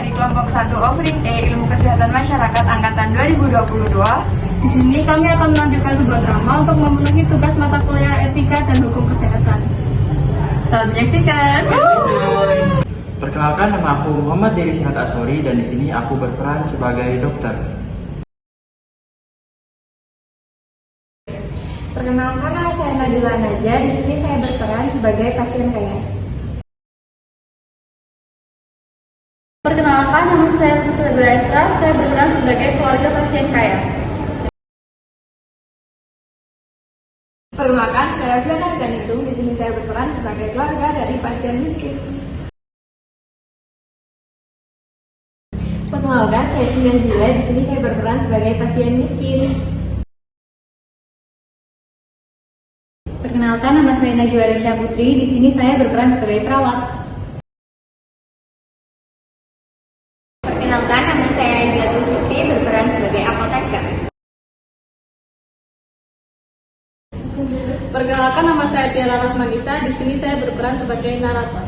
dari kelompok 1 Offering E Ilmu Kesehatan Masyarakat Angkatan 2022. Di sini kami akan melanjutkan sebuah drama untuk memenuhi tugas mata kuliah etika dan hukum kesehatan. Selamat menyaksikan. Perkenalkan, nama aku Muhammad Dewi Sinat Asori dan di sini aku berperan sebagai dokter. Perkenalkan, nama saya Nabila Naja. Di sini saya berperan sebagai pasien kaya. Perkenalkan, nama saya Priscilla Estra. Saya berperan sebagai keluarga pasien kaya. Perkenalkan, saya Fiona Ganitung. Di sini saya berperan sebagai keluarga dari pasien miskin. Perkenalkan, saya Sinan Zila. Di sini saya berperan sebagai pasien miskin. Perkenalkan, nama saya Najwa Resya Putri. Di sini saya berperan sebagai perawat. Perkenalkan, nama saya Zatul Fikri, berperan sebagai apoteker. Perkenalkan, nama saya Tiara Rahmanisa. Di sini saya berperan sebagai narator.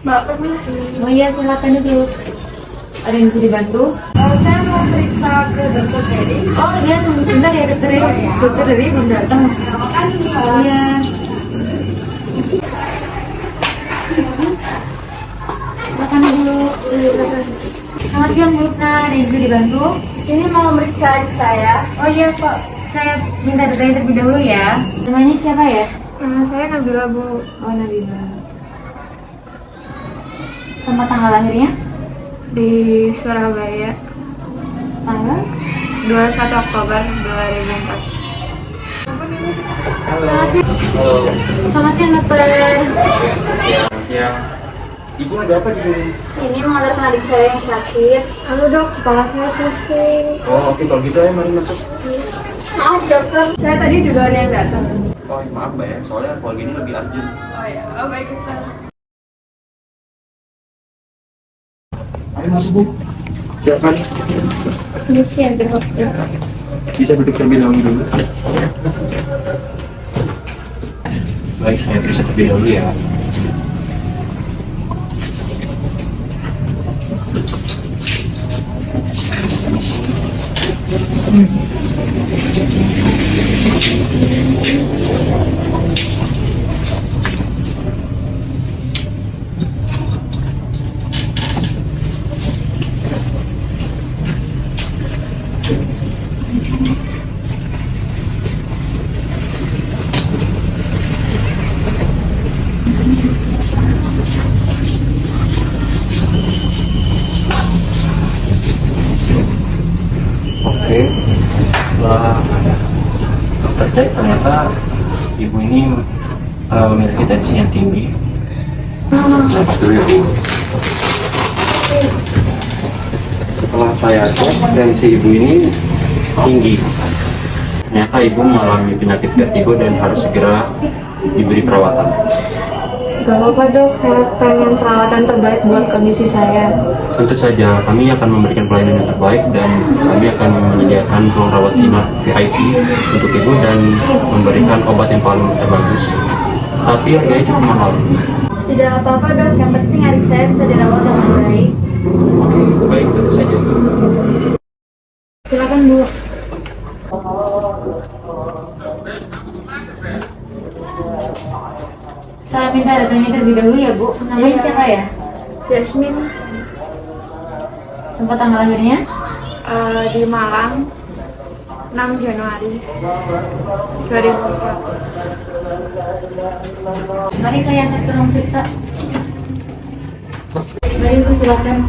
Mbak, permisi. Oh iya, silakan duduk. Ada yang bisa dibantu? Saya mau periksa ke dokter Ferry. Oh iya, tunggu sebentar ya dokter. Dokter Dewi belum datang. Oh iya. Silakan dulu. Selamat siang Bu. Ada yang bisa dibantu? Ini mau meriksa adik saya. Oh iya Pak, saya minta datanya terlebih dahulu ya. Namanya siapa ya? Saya Nabila, Bu. Oh Nabila. Tempat tanggal lahirnya? Di Surabaya, Tanggal? 21 Oktober 2004. Halo. Selamat siang dokter. Selamat siang. Ibu ada apa di sini? Ini mengantarkan adik saya yang sakit. Halo dok, kepala saya pusing. Oh oke, kalau gitu ayo mari masuk. Maaf dokter, saya tadi juga ada yang datang. Oh maaf mbak ya, soalnya kalau gini lebih urgent. Oh ya, baik dokter. Ayo masuk Bu. Silakan. Permisi ya dokter. Bisa duduk terlebih dahulu dulu. Baik, saya periksa terlebih dahulu ya. Oke, setelah dokter cek ternyata ibu ini memiliki tensi yang tinggi. Setelah saya cek, tensi ibu ini tinggi. Ternyata ibu mengalami penyakit vertigo dan harus segera diberi perawatan. Gak apa-apa dok, saya pengen perawatan terbaik buat kondisi saya. Tentu saja, kami akan memberikan pelayanan yang terbaik dan kami akan menyediakan ruang rawat inap VIP untuk ibu dan memberikan obat yang paling terbagus. Tapi harganya cukup mahal. Tidak apa-apa dok, yang penting adik saya bisa dirawat dengan baik. Oke, baik, tentu saja. Silakan Bu. Saya minta datanya terlebih dahulu ya Bu. Namanya siapa ya? Yasmin, Tempat tanggal lahirnya? di Malang, 6 Januari 2004. Mari saya antar ke ruang periksa. Mari Bu, silakan.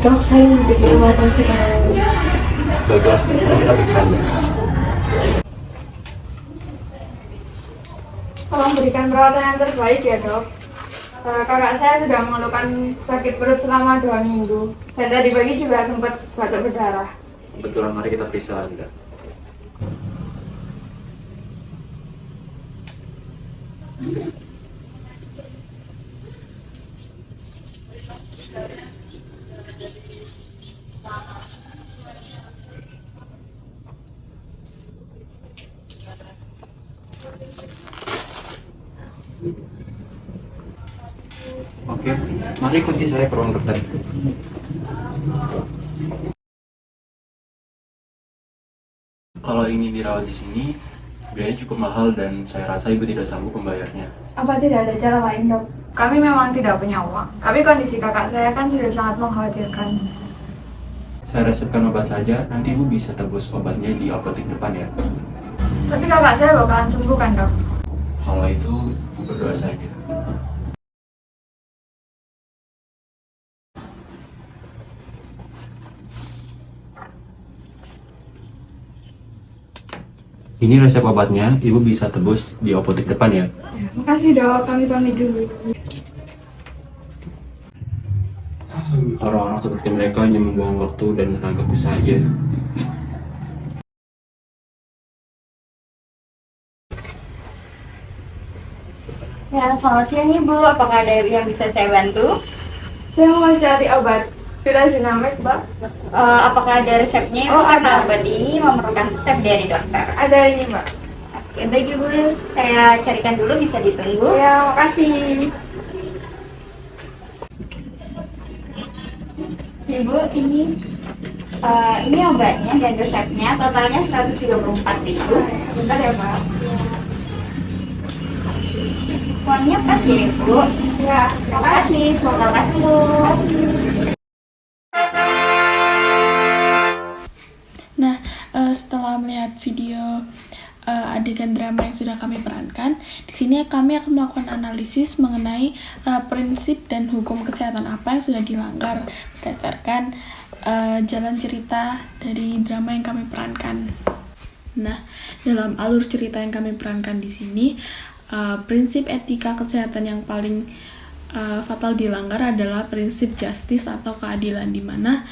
Dok, saya untuk perawatan sekarang. Baiklah, kita periksa. Tolong berikan perawatan yang terbaik ya dok. Kakak saya sudah mengeluhkan sakit perut selama 2 minggu. Dan tadi pagi juga sempat batuk berdarah. Kebetulan mari kita periksa Anda. Mari ikuti saya ke ruang dokter. Kalau ingin dirawat di sini, biayanya cukup mahal dan saya rasa ibu tidak sanggup membayarnya. Apa tidak ada cara lain, Dok? Kami memang tidak punya uang, tapi kondisi kakak saya kan sudah sangat mengkhawatirkan. Saya resepkan obat saja, nanti ibu bisa tebus obatnya di apotek depan ya. Tapi kakak saya bakalan sembuh kan, Dok? Kalau itu, berdoa saja. Ini resep obatnya, ibu bisa tebus di apotek depan ya. Makasih, Dok. Kami pamit dulu. Orang-orang seperti mereka hanya membuang waktu dan tenagaku saja. Ya, selamat siang Ibu. Apakah ada yang bisa saya bantu? Saya mau cari obat Pyrazinamide, Mbak. Apakah ada resepnya Ibu? Oh, Karena ada. obat ini memerlukan resep dari dokter. Ada ini, Mbak. Oke, baik Ibu. Saya carikan dulu, bisa ditunggu. Ya, makasih. Ibu, ini obatnya dan resepnya. Totalnya 134.000. Bentar ya, Mbak. Uangnya pas ya Ibu. Ya, Terima kasih. Semoga lekas sembuh. Nah, setelah melihat video adegan drama yang sudah kami perankan, di sini kami akan melakukan analisis mengenai prinsip dan hukum kesehatan apa yang sudah dilanggar berdasarkan jalan cerita dari drama yang kami perankan. Nah, dalam alur cerita yang kami perankan di sini, prinsip etika kesehatan yang paling fatal dilanggar adalah prinsip justice atau keadilan, di mana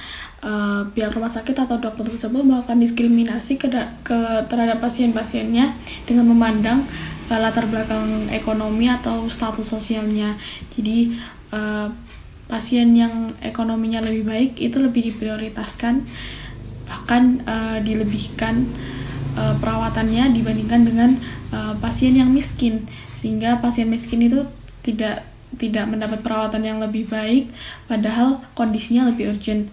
pihak rumah sakit atau dokter tersebut melakukan diskriminasi terhadap pasien-pasiennya dengan memandang latar belakang ekonomi atau status sosialnya. Jadi pasien yang ekonominya lebih baik itu lebih diprioritaskan, bahkan dilebihkan perawatannya dibandingkan dengan pasien yang miskin, sehingga pasien miskin itu tidak mendapat perawatan yang lebih baik, padahal kondisinya lebih urgent.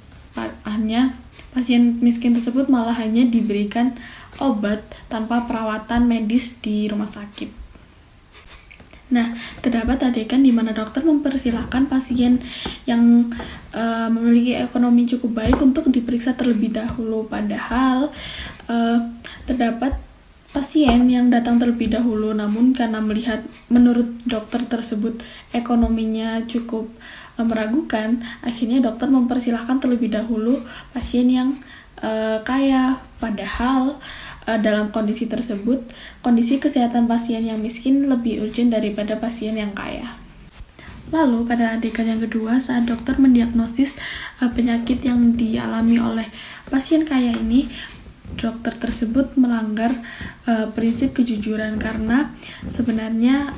Hanya pasien miskin tersebut malah hanya diberikan obat tanpa perawatan medis di rumah sakit. Nah, terdapat adegan di mana dokter mempersilahkan pasien yang memiliki ekonomi cukup baik untuk diperiksa terlebih dahulu, padahal terdapat pasien yang datang terlebih dahulu, namun karena menurut dokter tersebut ekonominya cukup meragukan, akhirnya dokter mempersilahkan terlebih dahulu pasien yang kaya, padahal dalam kondisi tersebut, kondisi kesehatan pasien yang miskin lebih urgent daripada pasien yang kaya. Lalu pada adegan yang kedua, saat dokter mendiagnosis penyakit yang dialami oleh pasien kaya ini, dokter tersebut melanggar prinsip kejujuran, karena sebenarnya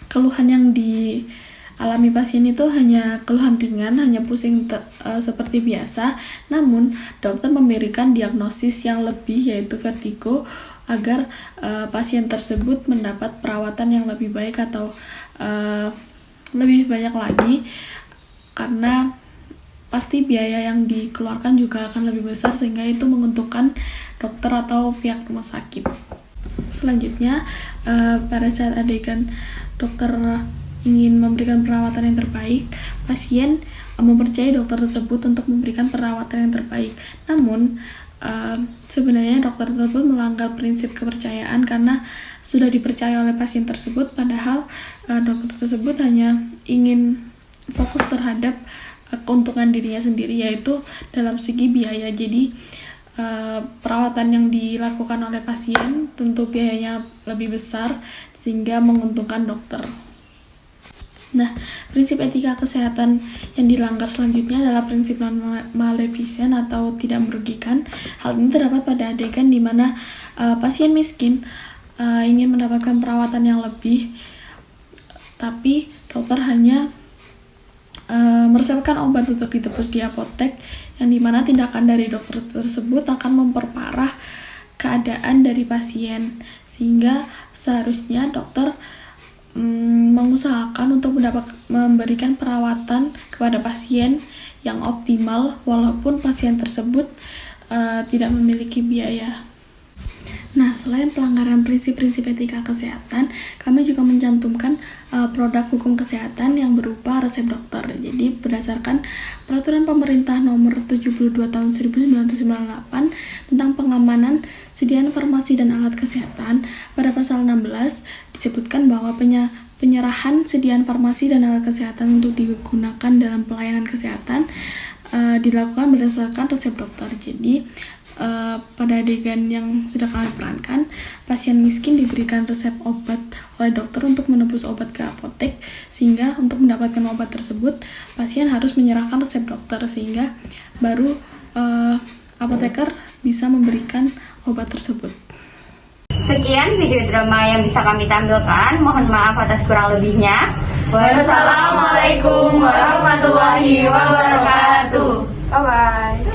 keluhan yang dialami pasien itu hanya keluhan ringan, hanya pusing seperti biasa, namun dokter memberikan diagnosis yang lebih, yaitu vertigo, agar pasien tersebut mendapat perawatan yang lebih baik atau lebih banyak lagi, karena pasti biaya yang dikeluarkan juga akan lebih besar, sehingga itu menguntungkan dokter atau pihak rumah sakit. Selanjutnya, pada saat adegan dokter ingin memberikan perawatan yang terbaik, pasien mempercayai dokter tersebut untuk memberikan perawatan yang terbaik. Namun, sebenarnya dokter tersebut melanggar prinsip kepercayaan karena sudah dipercaya oleh pasien tersebut, padahal dokter tersebut hanya ingin fokus terhadap keuntungan dirinya sendiri, yaitu dalam segi biaya. Jadi perawatan yang dilakukan oleh pasien tentu biayanya lebih besar, sehingga menguntungkan dokter. Nah, prinsip etika kesehatan yang dilanggar selanjutnya adalah prinsip non-maleficent atau tidak merugikan. Hal ini terdapat pada adegan di mana pasien miskin ingin mendapatkan perawatan yang lebih, tapi dokter hanya meresepkan obat untuk ditebus di apotek, yang dimana tindakan dari dokter tersebut akan memperparah keadaan dari pasien, sehingga seharusnya dokter mengusahakan untuk memberikan perawatan kepada pasien yang optimal walaupun pasien tersebut tidak memiliki biaya. Nah, selain pelanggaran prinsip-prinsip etika kesehatan, kami juga mencantumkan produk hukum kesehatan yang berupa resep dokter. Jadi, berdasarkan Peraturan Pemerintah Nomor 72 Tahun 1998 tentang pengamanan sediaan farmasi dan alat kesehatan, pada pasal 16 disebutkan bahwa penyerahan sediaan farmasi dan alat kesehatan untuk digunakan dalam pelayanan kesehatan dilakukan berdasarkan resep dokter. Jadi, pada adegan yang sudah kami perankan, pasien miskin diberikan resep obat oleh dokter untuk menebus obat ke apotek, sehingga untuk mendapatkan obat tersebut pasien harus menyerahkan resep dokter, sehingga baru apoteker bisa memberikan obat tersebut. Sekian video drama yang bisa kami tampilkan. Mohon maaf atas kurang lebihnya. Wassalamualaikum warahmatullahi wabarakatuh. Bye-bye.